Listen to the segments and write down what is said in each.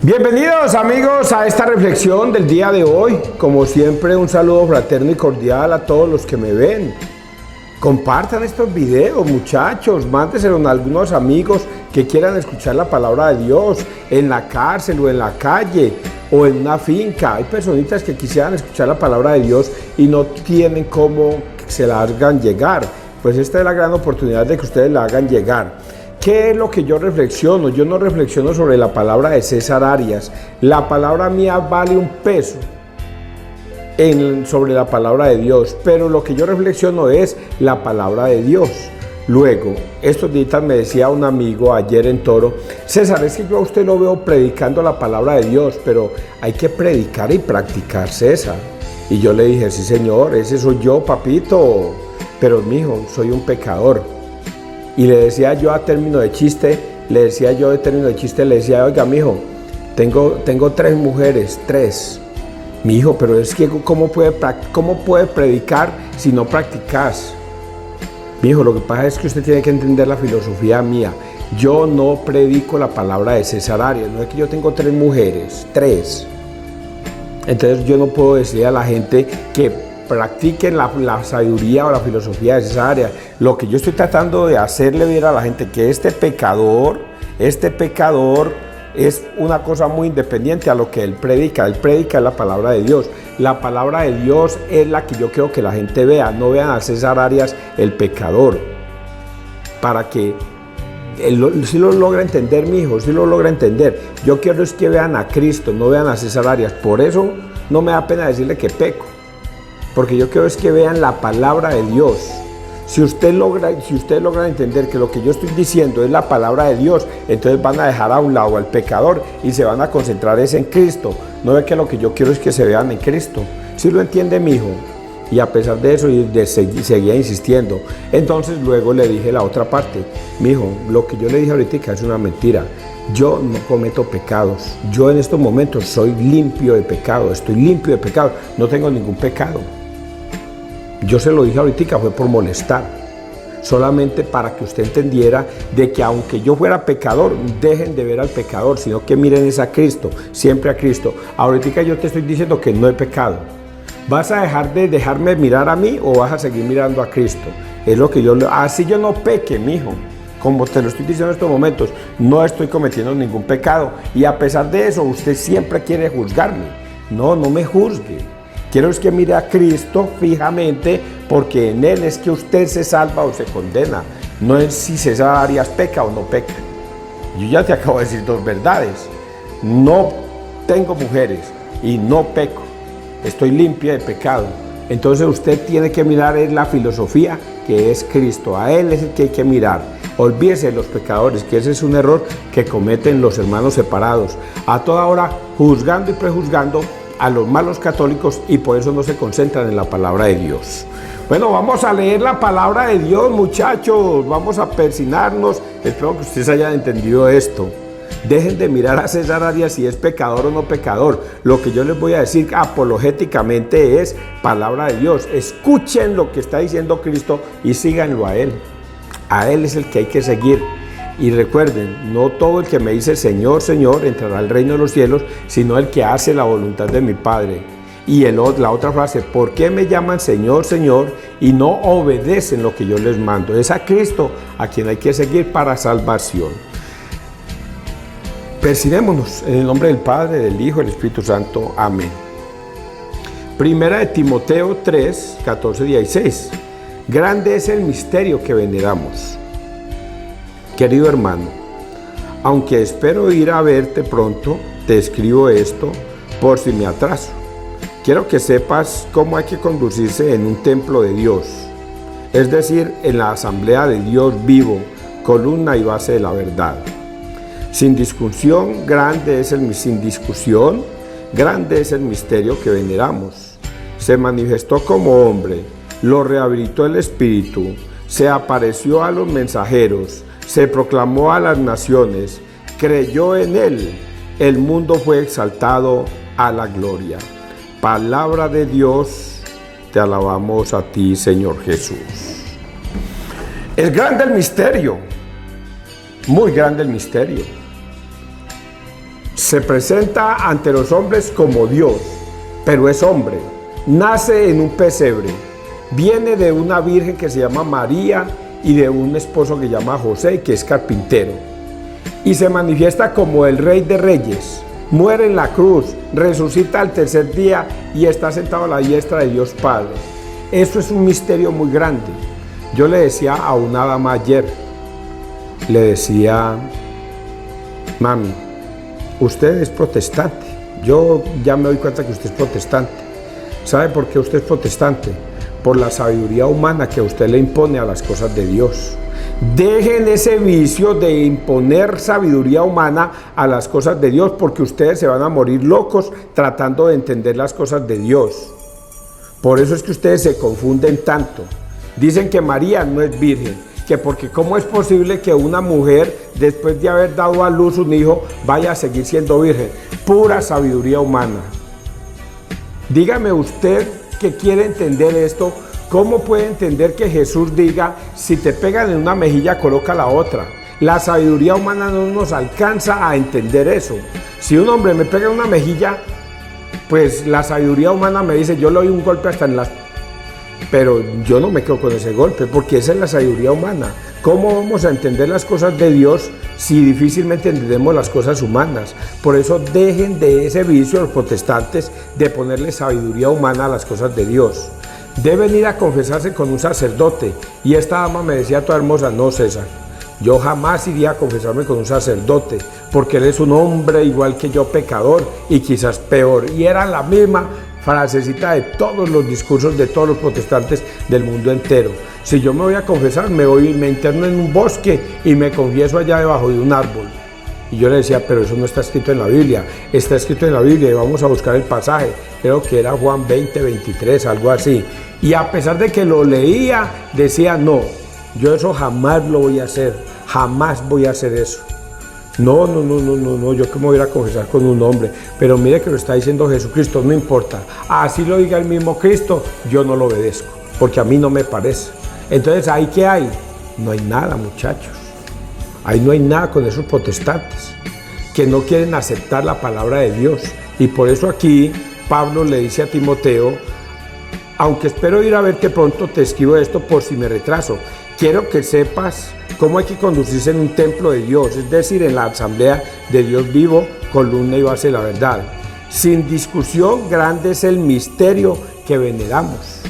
Bienvenidos amigos a esta reflexión del día de hoy. Como siempre, un saludo fraterno y cordial a todos los que me ven. Compartan estos videos, muchachos, mándenselo a algunos amigos que quieran escuchar la palabra de Dios en la cárcel o en la calle o en una finca. Hay personitas que quisieran escuchar la palabra de Dios y no tienen cómo se la hagan llegar. Pues esta es la gran oportunidad de que ustedes la hagan llegar. ¿Qué es lo que yo reflexiono? Yo no reflexiono sobre la palabra de César Arias. La palabra mía vale un peso sobre la palabra de Dios, pero lo que yo reflexiono es la palabra de Dios. Luego, estos días me decía un amigo ayer en Toro: César, es que yo a usted lo veo predicando la palabra de Dios, pero hay que predicar y practicar, César. Y yo le dije: sí señor, ese soy yo, papito, pero mijo, soy un pecador. Y le decía yo de término de chiste, le decía, oiga, mijo, tengo 3 mujeres, 3. Mi hijo, pero es que ¿cómo puede predicar si no practicas? Mi hijo, lo que pasa es que usted tiene que entender la filosofía mía. Yo no predico la palabra de César Arias, no es que yo tengo 3 mujeres, 3. Entonces yo no puedo decirle a la gente que practiquen la sabiduría o la filosofía de César Arias. Lo que yo estoy tratando de hacerle ver a la gente que este pecador es una cosa muy independiente a lo que él predica. Él predica la palabra de Dios. La palabra de Dios es la que yo quiero que la gente vea. No vean a César Arias el pecador. Para que si lo logra entender, mi hijo, si lo logra entender. Yo quiero es que vean a Cristo, no vean a César Arias. Por eso no me da pena decirle que peco. Porque yo quiero es que vean la palabra de Dios. Si ustedes logran entender que lo que yo estoy diciendo es la palabra de Dios, entonces van a dejar a un lado al pecador y se van a concentrar en Cristo. No ve que lo que yo quiero es que se vean en Cristo. ¿Sí lo entiende, mi hijo? Y a pesar de eso, seguía insistiendo. Entonces luego le dije la otra parte: mi hijo, lo que yo le dije ahorita es una mentira. Yo no cometo pecados. Yo en estos momentos soy limpio de pecado. Estoy limpio de pecado. No tengo ningún pecado. Yo se lo dije ahorita, fue por molestar, solamente para que usted entendiera de que aunque yo fuera pecador, dejen de ver al pecador, sino que miren es a Cristo, siempre a Cristo. Ahorita yo te estoy diciendo que no he pecado. ¿Vas a dejar de dejarme mirar a mí o vas a seguir mirando a Cristo? Es lo que así yo no peque, mijo. Como te lo estoy diciendo en estos momentos, no estoy cometiendo ningún pecado. Y a pesar de eso, usted siempre quiere juzgarme. No me juzgue. Quiero es que mire a Cristo fijamente, porque en Él es que usted se salva o se condena. No es si César Arias peca o no peca. Yo ya te acabo de decir 2 verdades. No tengo mujeres y no peco. Estoy limpia de pecado. Entonces usted tiene que mirar en la filosofía que es Cristo. A Él es el que hay que mirar. Olvídese de los pecadores, que ese es un error que cometen los hermanos separados. A toda hora juzgando y prejuzgando a los malos católicos, y por eso no se concentran en la palabra de Dios. Bueno, vamos a leer la palabra de Dios, muchachos. Vamos a persignarnos. Espero que ustedes hayan entendido esto. Dejen de mirar a César Arias si es pecador o no pecador. Lo que yo les voy a decir apologéticamente es palabra de Dios. Escuchen lo que está diciendo Cristo y síganlo a Él. A Él es el que hay que seguir. Y recuerden, no todo el que me dice Señor, Señor entrará al reino de los cielos, sino el que hace la voluntad de mi Padre. Y la otra frase: ¿por qué me llaman Señor, Señor y no obedecen lo que yo les mando? Es a Cristo a quien hay que seguir para salvación. Persignémonos en el nombre del Padre, del Hijo y del Espíritu Santo. Amén. Primera de Timoteo 3, 14, 16. Grande es el misterio que veneramos. Querido hermano, aunque espero ir a verte pronto, te escribo esto por si me atraso. Quiero que sepas cómo hay que conducirse en un templo de Dios, es decir, en la asamblea de Dios vivo, columna y base de la verdad. Sin discusión, grande es el misterio que veneramos. Se manifestó como hombre, lo rehabilitó el Espíritu, se apareció a los mensajeros, se proclamó a las naciones, creyó en Él, el mundo fue exaltado a la gloria. Palabra de Dios, te alabamos a ti, Señor Jesús. Es grande el misterio, muy grande el misterio. Se presenta ante los hombres como Dios, pero es hombre. Nace en un pesebre. Viene de una virgen que se llama María y de un esposo que se llama José, que es carpintero. Y se manifiesta como el Rey de Reyes. Muere en la cruz, resucita al tercer día y está sentado a la diestra de Dios Padre. Eso es un misterio muy grande. Yo le decía a una dama ayer, le decía, mami, usted es protestante. Yo ya me doy cuenta que usted es protestante. ¿Sabe por qué usted es protestante? Por la sabiduría humana que usted le impone a las cosas de Dios. Dejen ese vicio de imponer sabiduría humana a las cosas de Dios, porque ustedes se van a morir locos tratando de entender las cosas de Dios. Por eso es que ustedes se confunden tanto. Dicen que María no es virgen, que porque cómo es posible que una mujer, después de haber dado a luz un hijo, vaya a seguir siendo virgen. Pura sabiduría humana. Dígame usted que quiere entender esto, ¿cómo puede entender que Jesús diga, si te pegan en una mejilla, coloca la otra? La sabiduría humana no nos alcanza a entender eso. Si un hombre me pega en una mejilla, pues la sabiduría humana me dice, yo le doy un golpe hasta en las... Pero yo no me quedo con ese golpe, porque esa es la sabiduría humana. ¿Cómo vamos a entender las cosas de Dios si difícilmente entendemos las cosas humanas? Por eso dejen de ese vicio los protestantes de ponerle sabiduría humana a las cosas de Dios. Deben ir a confesarse con un sacerdote. Y esta dama me decía toda hermosa, no, César, yo jamás iría a confesarme con un sacerdote, porque él es un hombre igual que yo, pecador, y quizás peor. Y era la misma frasecita de todos los discursos de todos los protestantes del mundo entero. Si yo me voy a confesar, me interno en un bosque y me confieso allá debajo de un árbol. Y yo le decía, pero eso no está escrito en la Biblia. Está escrito en la Biblia y vamos a buscar el pasaje. Creo que era Juan 20, 23, algo así. Y a pesar de que lo leía, decía, no, yo eso jamás lo voy a hacer. Jamás voy a hacer eso. No, yo que me voy a ir a confesar con un hombre. Pero mire que lo está diciendo Jesucristo, no importa. Así lo diga el mismo Cristo, yo no lo obedezco, porque a mí no me parece. Entonces, ¿ahí qué hay? No hay nada, muchachos. Ahí no hay nada con esos protestantes que no quieren aceptar la palabra de Dios. Y por eso aquí Pablo le dice a Timoteo, aunque espero ir a verte pronto, te escribo esto por si me retraso. Quiero que sepas cómo hay que conducirse en un templo de Dios, es decir, en la asamblea de Dios vivo, columna y base de la verdad. Sin discusión, grande es el misterio que veneramos.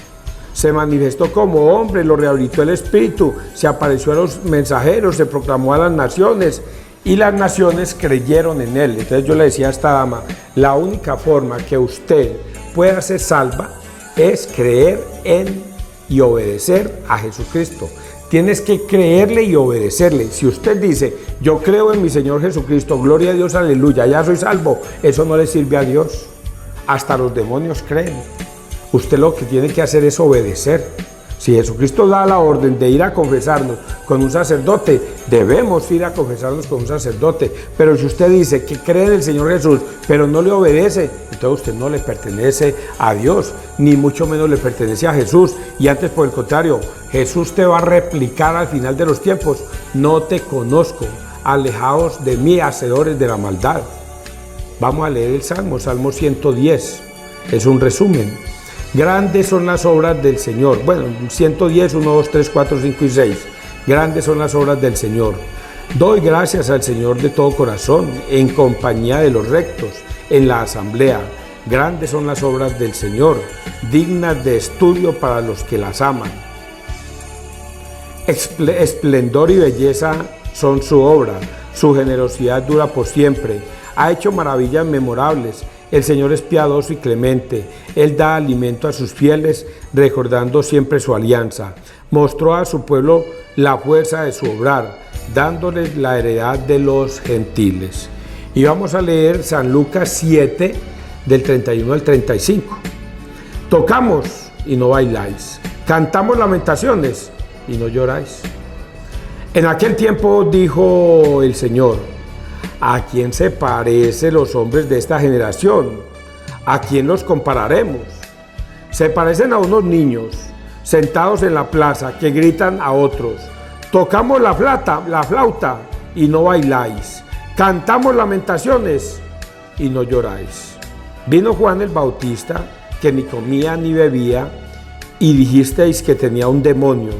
Se manifestó como hombre, lo rehabilitó el Espíritu, se apareció a los mensajeros, se proclamó a las naciones y las naciones creyeron en él. Entonces yo le decía a esta dama, la única forma que usted pueda ser salva es creer en y obedecer a Jesucristo. Tienes que creerle y obedecerle. Si usted dice, yo creo en mi Señor Jesucristo, gloria a Dios, aleluya, ya soy salvo, eso no le sirve a Dios. Hasta los demonios creen. Usted lo que tiene que hacer es obedecer. Si Jesucristo da la orden de ir a confesarnos con un sacerdote, debemos ir a confesarnos con un sacerdote. Pero si usted dice que cree en el Señor Jesús, pero no le obedece, entonces usted no le pertenece a Dios, ni mucho menos le pertenece a Jesús. Y antes, por el contrario, Jesús te va a replicar al final de los tiempos, no te conozco, alejaos de mí, hacedores de la maldad. Vamos a leer el Salmo 110, es un resumen. Grandes son las obras del Señor. Bueno, 110, 1, 2, 3, 4, 5 y 6. Grandes son las obras del Señor. Doy gracias al Señor de todo corazón, en compañía de los rectos, en la asamblea. Grandes son las obras del Señor, dignas de estudio para los que las aman. Esplendor y belleza son su obra, su generosidad dura por siempre. Ha hecho maravillas memorables. El Señor es piadoso y clemente. Él da alimento a sus fieles, recordando siempre su alianza. Mostró a su pueblo la fuerza de su obrar, dándoles la heredad de los gentiles. Y vamos a leer San Lucas 7, del 31 al 35. Tocamos y no bailáis. Cantamos lamentaciones y no lloráis. En aquel tiempo dijo el Señor, ¿a quién se parecen los hombres de esta generación? ¿A quién los compararemos? Se parecen a unos niños sentados en la plaza que gritan a otros, tocamos la flauta y no bailáis, cantamos lamentaciones y no lloráis. Vino Juan el Bautista, que ni comía ni bebía, y dijisteis que tenía un demonio.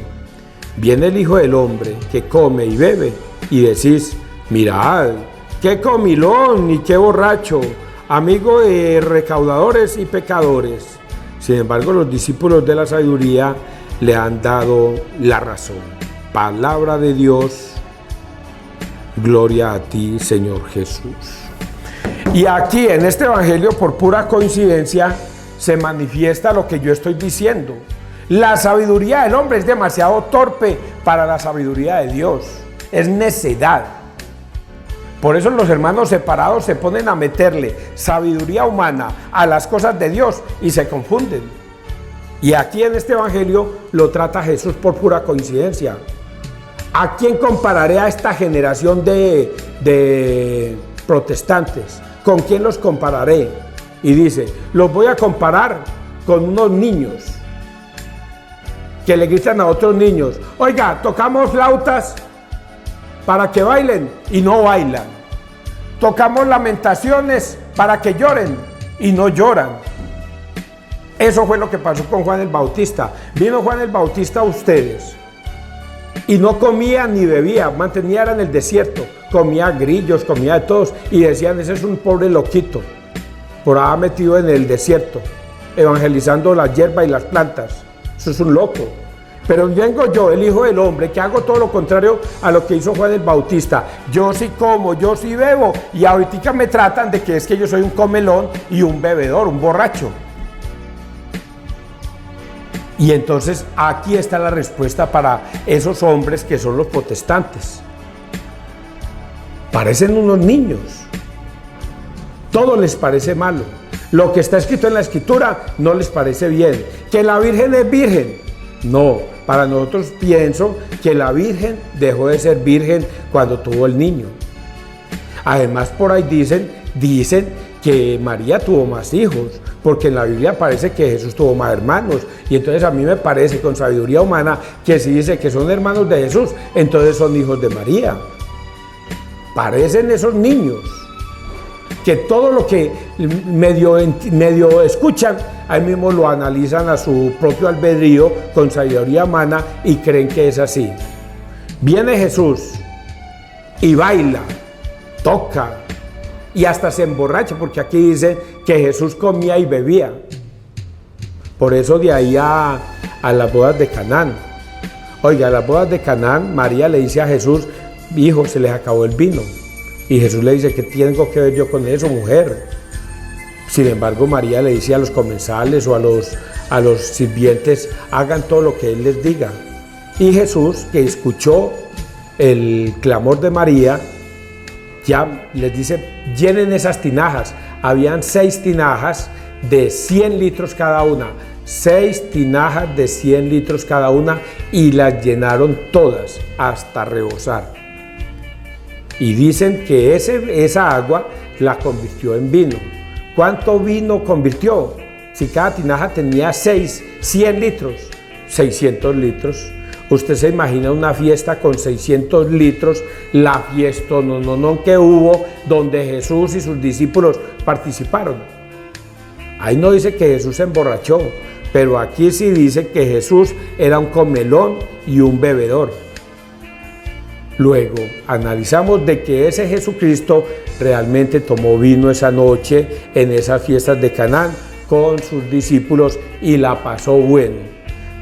Viene el Hijo del Hombre, que come y bebe, y decís, mirad, qué comilón y qué borracho, amigo de recaudadores y pecadores. Sin embargo, los discípulos de la sabiduría le han dado la razón. Palabra de Dios, gloria a ti, Señor Jesús. Y aquí en este evangelio, por pura coincidencia, se manifiesta lo que yo estoy diciendo. La sabiduría del hombre es demasiado torpe para la sabiduría de Dios. Es necedad. Por eso los hermanos separados se ponen a meterle sabiduría humana a las cosas de Dios y se confunden. Y aquí en este evangelio lo trata Jesús por pura coincidencia. ¿A quién compararé a esta generación de protestantes? ¿Con quién los compararé? Y dice, los voy a comparar con unos niños que le gritan a otros niños, oiga, tocamos flautas para que bailen y no bailan. Tocamos lamentaciones para que lloren y no lloran. Eso fue lo que pasó con Juan el Bautista. Vino Juan el Bautista a ustedes y no comía ni bebía, mantenía en el desierto, comía grillos, comía de todos y decían, ese es un pobre loquito, por ahí metido en el desierto, evangelizando la hierba y las plantas. Eso es un loco. Pero vengo yo, el Hijo del Hombre, que hago todo lo contrario a lo que hizo Juan el Bautista. Yo sí como, yo sí bebo, y ahorita me tratan de que es que yo soy un comelón y un bebedor, un borracho. Y entonces aquí está la respuesta para esos hombres que son los protestantes. Parecen unos niños. Todo les parece malo. Lo que está escrito en la Escritura no les parece bien. Que la Virgen es virgen. No, para nosotros pienso que la Virgen dejó de ser virgen cuando tuvo el niño. Además por ahí dicen que María tuvo más hijos, porque en la Biblia parece que Jesús tuvo más hermanos. Y entonces a mí me parece con sabiduría humana que si dice que son hermanos de Jesús, entonces son hijos de María. Parecen esos niños que todo lo que medio escuchan, ahí mismo lo analizan a su propio albedrío con sabiduría humana y creen que es así. Viene Jesús y baila, toca y hasta se emborracha, porque aquí dice que Jesús comía y bebía. Por eso de ahí a las bodas de Canaán. Oiga, a las bodas de Canaán, María le dice a Jesús, hijo, se les acabó el vino. Y Jesús le dice, ¿qué tengo que ver yo con eso, mujer? Sin embargo, María le dice a los comensales o a los sirvientes, hagan todo lo que Él les diga. Y Jesús, que escuchó el clamor de María, ya les dice, llenen esas tinajas. Habían 6 tinajas de 100 litros cada una. 6 tinajas de 100 litros cada una y las llenaron todas hasta rebosar. Y dicen que esa agua la convirtió en vino. ¿Cuánto vino convirtió? Si cada tinaja tenía 100 litros, 600 litros. Usted se imagina una fiesta con 600 litros, la fiesta no que hubo, donde Jesús y sus discípulos participaron. Ahí no dice que Jesús se emborrachó, pero aquí sí dice que Jesús era un comelón y un bebedor. Luego analizamos de que ese Jesucristo realmente tomó vino esa noche en esas fiestas de Canaán con sus discípulos y la pasó bueno.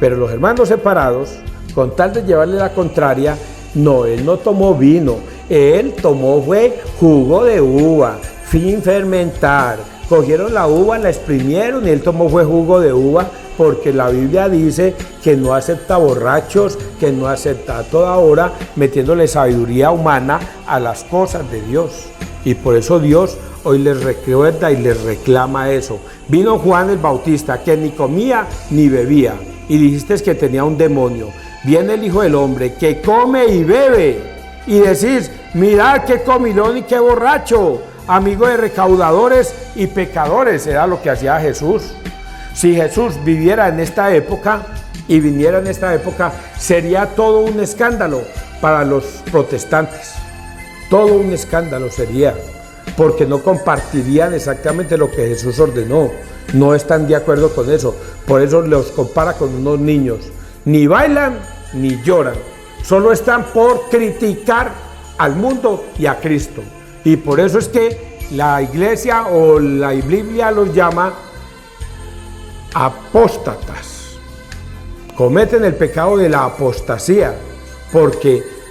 Pero los hermanos separados, con tal de llevarle la contraria, no, él no tomó vino, él tomó fue jugo de uva, sin fermentar. Cogieron la uva, la exprimieron y él tomó fue jugo de uva, porque la Biblia dice que no acepta borrachos, que no acepta a toda hora metiéndole sabiduría humana a las cosas de Dios. Y por eso Dios hoy les recuerda y les reclama eso. Vino Juan el Bautista, que ni comía ni bebía, y dijiste que tenía un demonio. Viene el Hijo del Hombre, que come y bebe, y decís, mirad qué comilón y qué borracho, amigo de recaudadores y pecadores. Era lo que hacía Jesús. Si Jesús viviera en esta época y viniera en esta época, sería todo un escándalo para los protestantes. Todo un escándalo sería, porque no compartirían exactamente lo que Jesús ordenó. No están de acuerdo con eso. Por eso los compara con unos niños. Ni bailan ni lloran. Solo están por criticar al mundo y a Cristo. Y por eso es que la iglesia o la Biblia los llama apóstatas. Cometen el pecado de la apostasía porque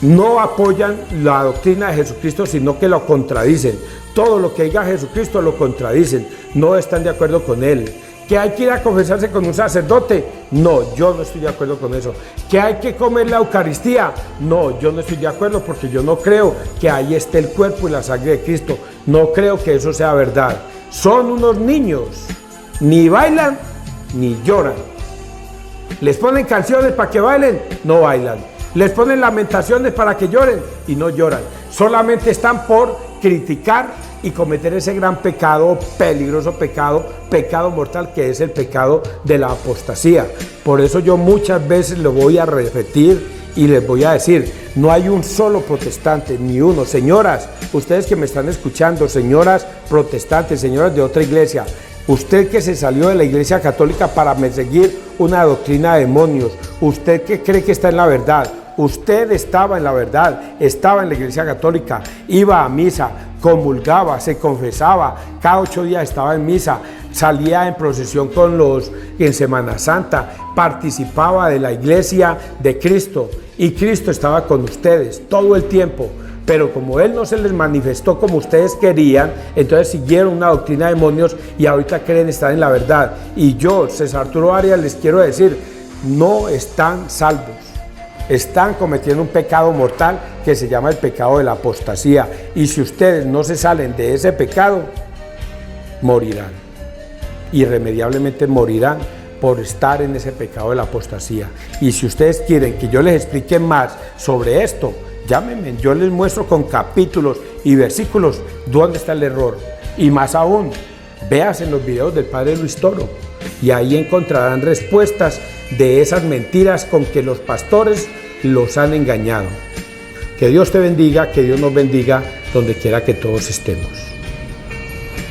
no apoyan la doctrina de Jesucristo, sino que lo contradicen. Todo lo que diga Jesucristo lo contradicen. No están de acuerdo con él. ¿Que hay que ir a confesarse con un sacerdote? No, yo no estoy de acuerdo con eso. ¿Que hay que comer la Eucaristía? No, yo no estoy de acuerdo porque yo no creo que ahí esté el cuerpo y la sangre de Cristo. No creo que eso sea verdad. Son unos niños. Ni bailan ni lloran. Les ponen canciones para que bailen, no bailan. Les ponen lamentaciones para que lloren y no lloran. Solamente están por criticar y cometer ese gran pecado, peligroso pecado mortal que es el pecado de la apostasía. Por eso yo muchas veces lo voy a repetir y les voy a decir, no hay un solo protestante, ni uno. Señoras, ustedes que me están escuchando, señoras protestantes, señoras de otra iglesia, usted que se salió de la iglesia católica para seguir una doctrina de demonios, usted que cree que está en la verdad, usted estaba en la verdad, estaba en la iglesia católica, iba a misa, comulgaba, se confesaba, cada 8 días estaba en misa, salía en procesión con los en Semana Santa, participaba de la iglesia de Cristo y Cristo estaba con ustedes todo el tiempo. Pero como Él no se les manifestó como ustedes querían, entonces siguieron una doctrina de demonios y ahorita creen estar en la verdad. Y yo, César Arturo Arias, les quiero decir, no están salvos. Están cometiendo un pecado mortal que se llama el pecado de la apostasía. Y si ustedes no se salen de ese pecado, morirán. Irremediablemente morirán por estar en ese pecado de la apostasía. Y si ustedes quieren que yo les explique más sobre esto, llámenme, yo les muestro con capítulos y versículos dónde está el error. Y más aún, véanse en los videos del Padre Luis Toro y ahí encontrarán respuestas de esas mentiras con que los pastores los han engañado. Que Dios te bendiga, que Dios nos bendiga donde quiera que todos estemos.